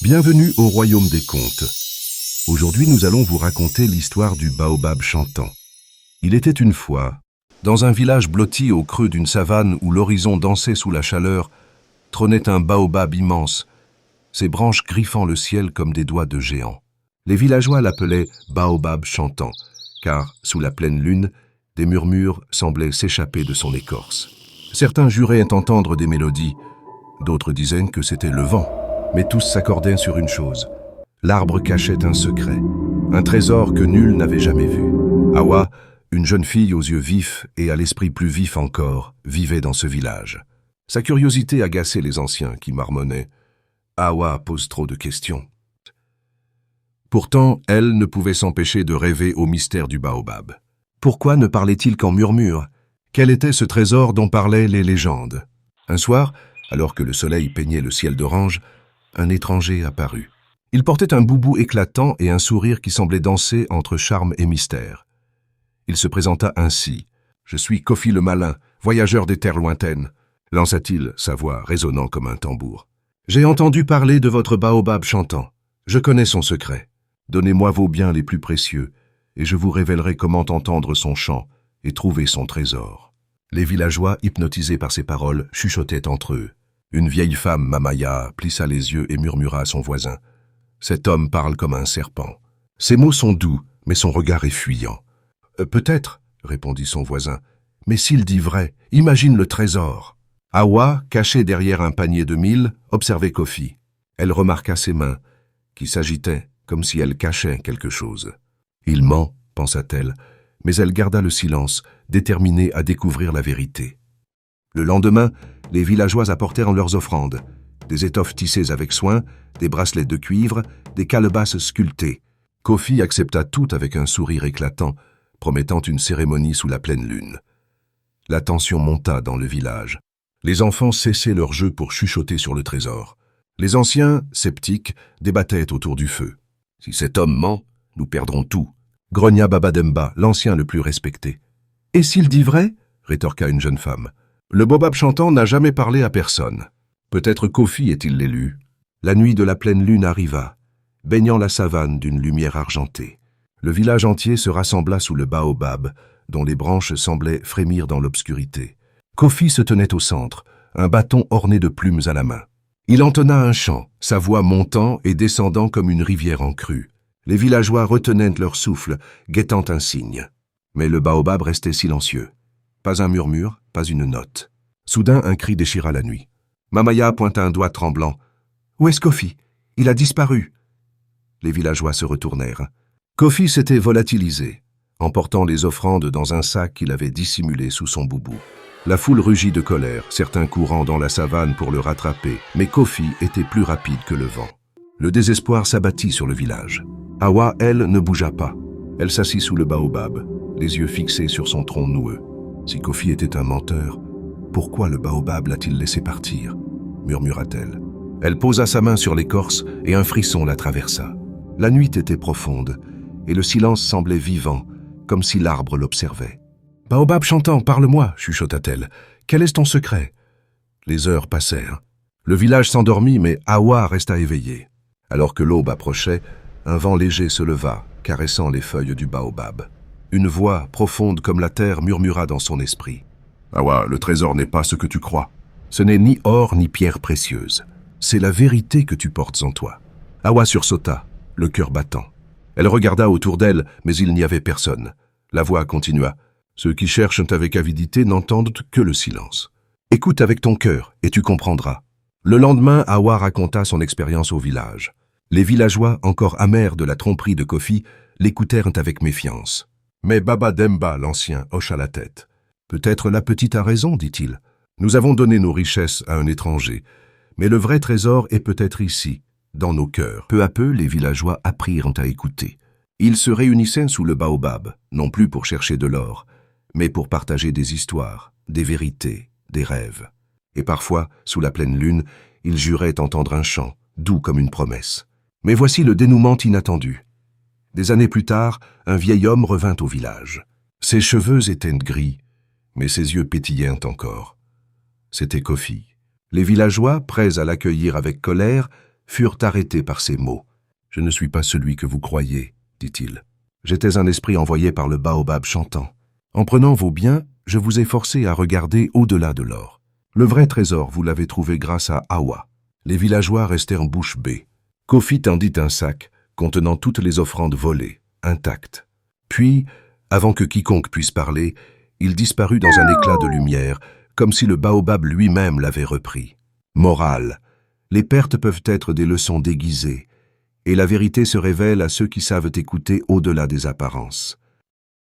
Bienvenue au Royaume des Contes. Aujourd'hui, nous allons vous raconter l'histoire du baobab chantant. Il était une fois, dans un village blotti au creux d'une savane où l'horizon dansait sous la chaleur, trônait un baobab immense, ses branches griffant le ciel comme des doigts de géant. Les villageois l'appelaient baobab chantant, car, sous la pleine lune, des murmures semblaient s'échapper de son écorce. Certains juraient entendre des mélodies, d'autres disaient que c'était le vent. Mais tous s'accordaient sur une chose. L'arbre cachait un secret, un trésor que nul n'avait jamais vu. Awa, une jeune fille aux yeux vifs et à l'esprit plus vif encore, vivait dans ce village. Sa curiosité agaçait les anciens qui marmonnaient « Awa pose trop de questions ». Pourtant, elle ne pouvait s'empêcher de rêver au mystère du baobab. Pourquoi ne parlait-il qu'en murmures? Quel était ce trésor dont parlaient les légendes? Un soir, alors que le soleil peignait le ciel d'orange, un étranger apparut. Il portait un boubou éclatant et un sourire qui semblait danser entre charme et mystère. Il se présenta ainsi. « Je suis Kofi le Malin, voyageur des terres lointaines », lança-t-il, sa voix résonnant comme un tambour. « J'ai entendu parler de votre baobab chantant. Je connais son secret. Donnez-moi vos biens les plus précieux, et je vous révélerai comment entendre son chant et trouver son trésor. » Les villageois, hypnotisés par ces paroles, chuchotaient entre eux. Une vieille femme, Mamaya, plissa les yeux et murmura à son voisin. « Cet homme parle comme un serpent. Ses mots sont doux, mais son regard est fuyant. »« Peut-être, » répondit son voisin, « mais s'il dit vrai, imagine le trésor. » Awa, cachée derrière un panier de mil, observait Kofi. Elle remarqua ses mains, qui s'agitaient comme si elles cachaient quelque chose. « Il ment, » pensa-t-elle, mais elle garda le silence, déterminée à découvrir la vérité. Le lendemain, les villageois apportèrent leurs offrandes, des étoffes tissées avec soin, des bracelets de cuivre, des calebasses sculptées. Kofi accepta tout avec un sourire éclatant, promettant une cérémonie sous la pleine lune. La tension monta dans le village. Les enfants cessaient leur jeu pour chuchoter sur le trésor. Les anciens, sceptiques, débattaient autour du feu. « Si cet homme ment, nous perdrons tout », grogna Baba Demba, l'ancien le plus respecté. « Et s'il dit vrai ?» rétorqua une jeune femme. Le baobab chantant n'a jamais parlé à personne. Peut-être Kofi est-il l'élu. La nuit de la pleine lune arriva, baignant la savane d'une lumière argentée. Le village entier se rassembla sous le baobab, dont les branches semblaient frémir dans l'obscurité. Kofi se tenait au centre, un bâton orné de plumes à la main. Il entonna un chant, sa voix montant et descendant comme une rivière en crue. Les villageois retenaient leur souffle, guettant un signe. Mais le baobab restait silencieux. Pas un murmure, pas une note. Soudain, un cri déchira la nuit. Mamaya pointa un doigt tremblant. « Où est-ce Kofi? Il a disparu !» Les villageois se retournèrent. Kofi s'était volatilisé, emportant les offrandes dans un sac qu'il avait dissimulé sous son boubou. La foule rugit de colère, certains courant dans la savane pour le rattraper, mais Kofi était plus rapide que le vent. Le désespoir s'abattit sur le village. Awa, elle, ne bougea pas. Elle s'assit sous le baobab, les yeux fixés sur son tronc noueux. Si Kofi était un menteur, pourquoi le baobab l'a-t-il laissé partir? Murmura-t-elle. Elle posa sa main sur l'écorce et un frisson la traversa. La nuit était profonde et le silence semblait vivant, comme si l'arbre l'observait. « Baobab chantant, parle-moi » chuchota-t-elle. « Quel est ton secret ?» Les heures passèrent. Le village s'endormit, mais Awa resta éveillée. Alors que l'aube approchait, un vent léger se leva, caressant les feuilles du baobab. Une voix, profonde comme la terre, murmura dans son esprit. « Awa, le trésor n'est pas ce que tu crois. Ce n'est ni or ni pierre précieuse. C'est la vérité que tu portes en toi. » Awa sursauta, le cœur battant. Elle regarda autour d'elle, mais il n'y avait personne. La voix continua. « Ceux qui cherchent avec avidité n'entendent que le silence. Écoute avec ton cœur et tu comprendras. » Le lendemain, Awa raconta son expérience au village. Les villageois, encore amers de la tromperie de Kofi, l'écoutèrent avec méfiance. Mais Baba Demba, l'ancien, hocha la tête. « Peut-être la petite a raison, dit-il. Nous avons donné nos richesses à un étranger, mais le vrai trésor est peut-être ici, dans nos cœurs. » Peu à peu, les villageois apprirent à écouter. Ils se réunissaient sous le baobab, non plus pour chercher de l'or, mais pour partager des histoires, des vérités, des rêves. Et parfois, sous la pleine lune, ils juraient entendre un chant, doux comme une promesse. Mais voici le dénouement inattendu. Des années plus tard, un vieil homme revint au village. Ses cheveux étaient gris, mais ses yeux pétillaient encore. C'était Kofi. Les villageois, prêts à l'accueillir avec colère, furent arrêtés par ces mots. « Je ne suis pas celui que vous croyez, dit-il. J'étais un esprit envoyé par le baobab chantant. En prenant vos biens, je vous ai forcé à regarder au-delà de l'or. Le vrai trésor, vous l'avez trouvé grâce à Awa. » Les villageois restèrent bouche bée. Kofi tendit un sac contenant toutes les offrandes volées, intactes. Puis, avant que quiconque puisse parler, il disparut dans un éclat de lumière, comme si le baobab lui-même l'avait repris. Morale. Les pertes peuvent être des leçons déguisées, et la vérité se révèle à ceux qui savent écouter au-delà des apparences.